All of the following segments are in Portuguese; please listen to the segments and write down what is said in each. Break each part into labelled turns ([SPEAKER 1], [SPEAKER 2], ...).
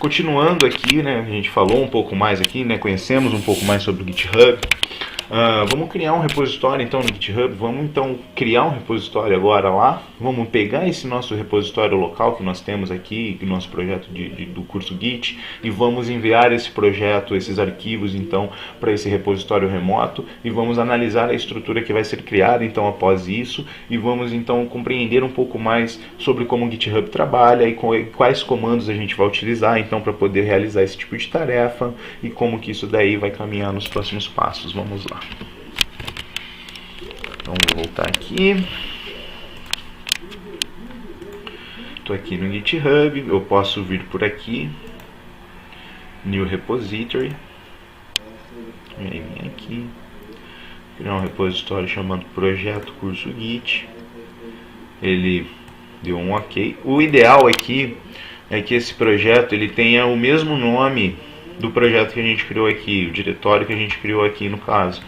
[SPEAKER 1] continuando aqui, né, a gente falou um pouco mais aqui, né, conhecemos um pouco mais sobre o GitHub. Vamos criar um repositório então no GitHub, vamos então criar um repositório agora lá, vamos pegar esse nosso repositório local que nós temos aqui, o nosso projeto do curso Git, e vamos enviar esse projeto, esses arquivos então para esse repositório remoto, e vamos analisar a estrutura que vai ser criada então após isso, e vamos então compreender um pouco mais sobre como o GitHub trabalha e quais comandos a gente vai utilizar então para poder realizar esse tipo de tarefa, e como que isso daí vai caminhar nos próximos passos. Vamos lá. Então vou voltar aqui. Estou aqui no GitHub, eu posso vir por aqui, New Repository, e aí vem aqui, criar um repositório chamado Projeto Curso Git. Ele deu um OK. O ideal aqui é que esse projeto ele tenha o mesmo nome do projeto que a gente criou aqui, o diretório que a gente criou aqui no caso.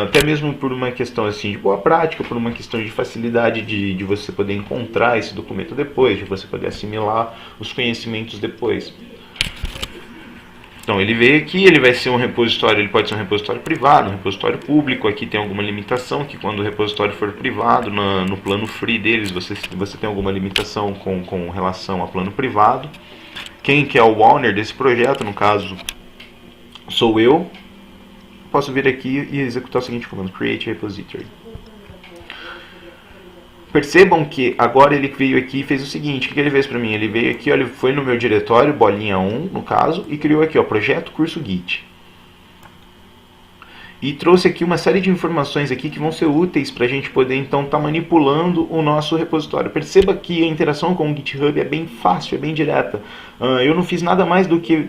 [SPEAKER 1] Até mesmo por uma questão assim de boa prática, por uma questão de facilidade de você poder encontrar esse documento depois, de você poder assimilar os conhecimentos depois. Então ele veio aqui, ele vai ser um repositório, ele pode ser um repositório privado, um repositório público. Aqui tem alguma limitação, que quando o repositório for privado, no plano free deles, você tem alguma limitação com relação a plano privado. Quem que é o owner desse projeto, no caso, sou eu. Posso vir aqui e executar o seguinte comando, create repository. Percebam que agora ele veio aqui e fez o seguinte, o que ele fez para mim? Ele veio aqui, ó, ele foi no meu diretório, bolinha 1 no caso, e criou aqui, ó, projeto curso Git. E trouxe aqui uma série de informações aqui que vão ser úteis para a gente poder então estar manipulando o nosso repositório. Perceba que a interação com o GitHub é bem fácil, é bem direta. Eu não fiz nada mais do que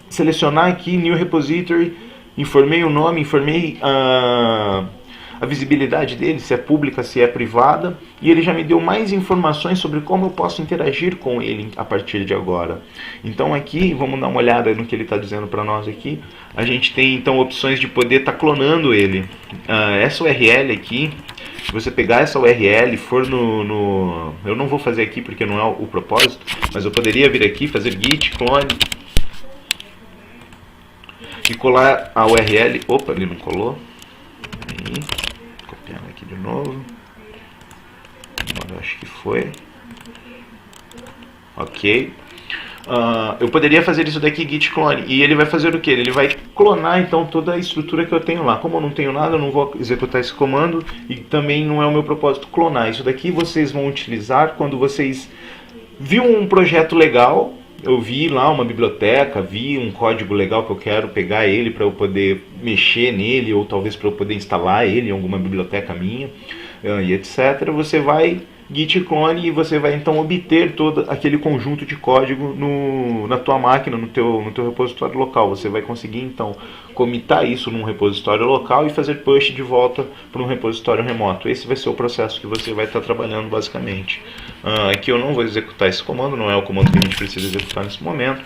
[SPEAKER 1] selecionar aqui New Repository, informei o nome, informei a visibilidade dele, se é pública, se é privada, e ele já me deu mais informações sobre como eu posso interagir com ele a partir de agora. Então aqui, vamos dar uma olhada no que ele está dizendo para nós aqui. A gente tem então opções de poder estar clonando ele. Essa URL aqui, se você pegar essa URL e for eu não vou fazer aqui porque não é o propósito, mas eu poderia vir aqui, fazer git clone, e colar a URL. Opa, ele não colou. Aí, copiando aqui de novo. Agora acho que foi. Ok. Eu poderia fazer isso daqui, git clone, e ele vai fazer o que? Ele vai clonar então toda a estrutura que eu tenho lá. Como eu não tenho nada, eu não vou executar esse comando, e também não é o meu propósito clonar. Isso daqui vocês vão utilizar quando vocês viram um projeto legal. Eu vi lá uma biblioteca, vi um código legal que eu quero pegar ele para eu poder mexer nele, ou talvez para eu poder instalar ele em alguma biblioteca minha, e etc. Você vai git clone e você vai então obter todo aquele conjunto de código na tua máquina, no teu repositório local. Você vai conseguir então comitar isso num repositório local e fazer push de volta para um repositório remoto. Esse vai ser o processo que você vai estar trabalhando basicamente. Aqui eu não vou executar esse comando, não é o comando que a gente precisa executar nesse momento.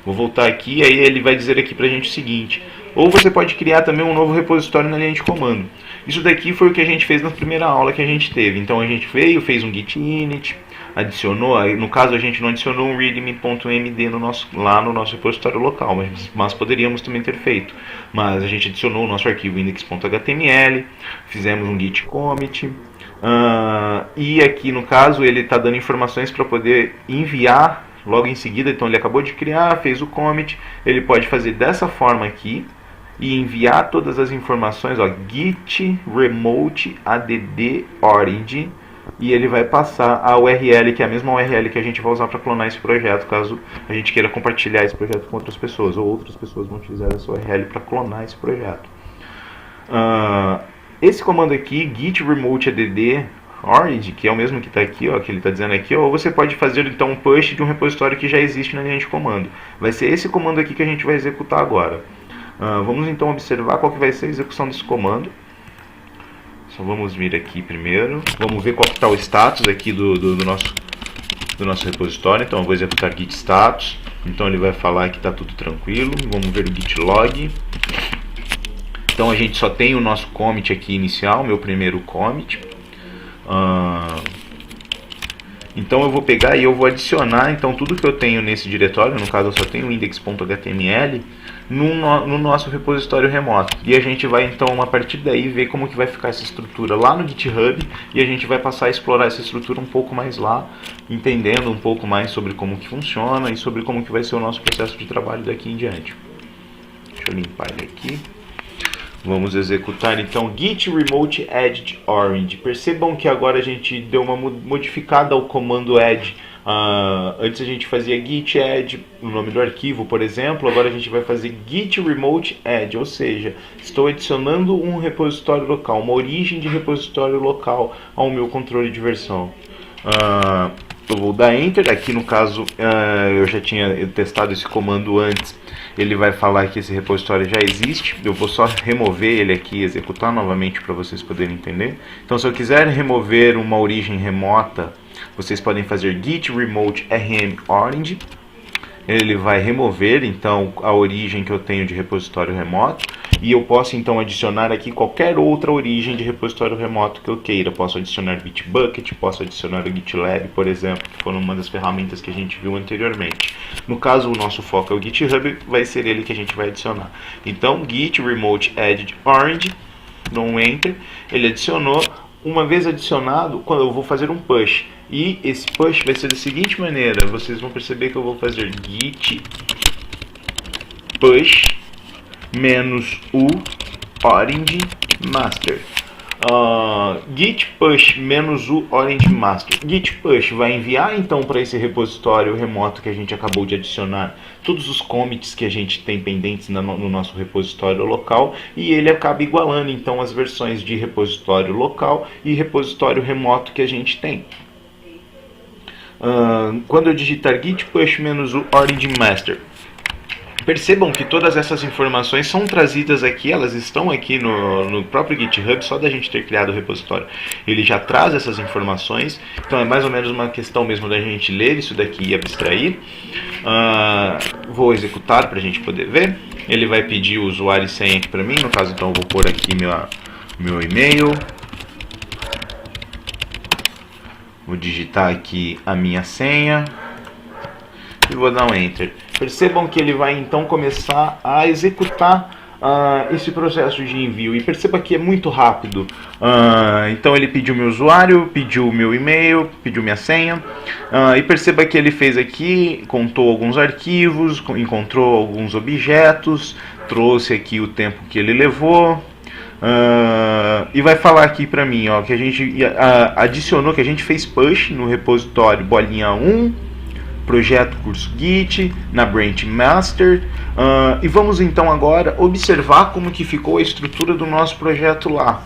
[SPEAKER 1] Vou voltar aqui, aí ele vai dizer aqui pra gente o seguinte: ou você pode criar também um novo repositório na linha de comando. Isso daqui foi o que a gente fez na primeira aula que a gente teve. Então a gente veio, fez um git init, adicionou, no caso a gente não adicionou um readme.md lá no nosso repositório local, mas poderíamos também ter feito. Mas a gente adicionou o nosso arquivo index.html, fizemos um git commit, e aqui no caso ele está dando informações para poder enviar logo em seguida. Então ele acabou de criar, fez o commit, ele pode fazer dessa forma aqui e enviar todas as informações, ó, git remote add origin, e ele vai passar a URL, que é a mesma URL que a gente vai usar para clonar esse projeto, caso a gente queira compartilhar esse projeto com outras pessoas, ou outras pessoas vão utilizar essa URL para clonar esse projeto. Esse comando aqui, git remote add origin, que é o mesmo que está aqui, ó, que ele está dizendo aqui, ou você pode fazer então um push de um repositório que já existe na linha de comando. Vai ser esse comando aqui que a gente vai executar agora. Vamos então observar qual que vai ser a execução desse comando. Só vamos vir aqui primeiro. Vamos ver qual que está o status aqui do nosso repositório. Então eu vou executar git status. Então ele vai falar que está tudo tranquilo. Vamos ver o git log. Então a gente só tem o nosso commit aqui inicial, meu primeiro commit. Então eu vou pegar e eu vou adicionar então tudo que eu tenho nesse diretório, no caso eu só tenho index.html, no nosso repositório remoto. E a gente vai então a partir daí ver como que vai ficar essa estrutura lá no GitHub, e a gente vai passar a explorar essa estrutura um pouco mais lá, entendendo um pouco mais sobre como que funciona e sobre como que vai ser o nosso processo de trabalho daqui em diante. Deixa eu limpar ele aqui. Vamos executar então git remote add orange. Percebam que agora a gente deu uma modificada ao comando add. Antes a gente fazia git add no nome do arquivo, por exemplo. Agora a gente vai fazer git remote add, ou seja, estou adicionando um repositório local, uma origem de repositório local ao meu controle de versão. Eu vou dar enter, aqui no caso eu já tinha testado esse comando antes, ele vai falar que esse repositório já existe, eu vou só remover ele aqui e executar novamente para vocês poderem entender. Então se eu quiser remover uma origem remota, vocês podem fazer git remote rm orange, ele vai remover então a origem que eu tenho de repositório remoto, e eu posso então adicionar aqui qualquer outra origem de repositório remoto que eu queira. Posso adicionar Bitbucket, posso adicionar o GitLab, por exemplo, que foram uma das ferramentas que a gente viu anteriormente. No caso, o nosso foco é o GitHub, vai ser ele que a gente vai adicionar. Então, git remote add orange, dou um enter, ele adicionou. Uma vez adicionado, quando eu vou fazer um push, e esse push vai ser da seguinte maneira, vocês vão perceber que eu vou fazer git push menos o orange master. Git push menos o orange master. Git push vai enviar então para esse repositório remoto que a gente acabou de adicionar todos os commits que a gente tem pendentes no nosso repositório local, e ele acaba igualando então as versões de repositório local e repositório remoto que a gente tem. Quando eu digitar git push menos o orange master, percebam que todas essas informações são trazidas aqui, elas estão aqui no próprio GitHub, só da gente ter criado o repositório. Ele já traz essas informações, então é mais ou menos uma questão mesmo da gente ler isso daqui e abstrair. Vou executar para a gente poder ver. Ele vai pedir o usuário e senha aqui para mim, no caso então eu vou pôr aqui meu e-mail. Vou digitar aqui a minha senha e vou dar um enter. Percebam que ele vai então começar a executar esse processo de envio, e perceba que é muito rápido. Então ele pediu meu usuário, pediu meu e-mail, pediu minha senha, e perceba que ele fez aqui, contou alguns arquivos, encontrou alguns objetos, trouxe aqui o tempo que ele levou. E vai falar aqui pra mim, ó, que a gente adicionou, que a gente fez push no repositório bolinha 1, projeto curso Git, na branch master, e vamos então agora observar como que ficou a estrutura do nosso projeto lá.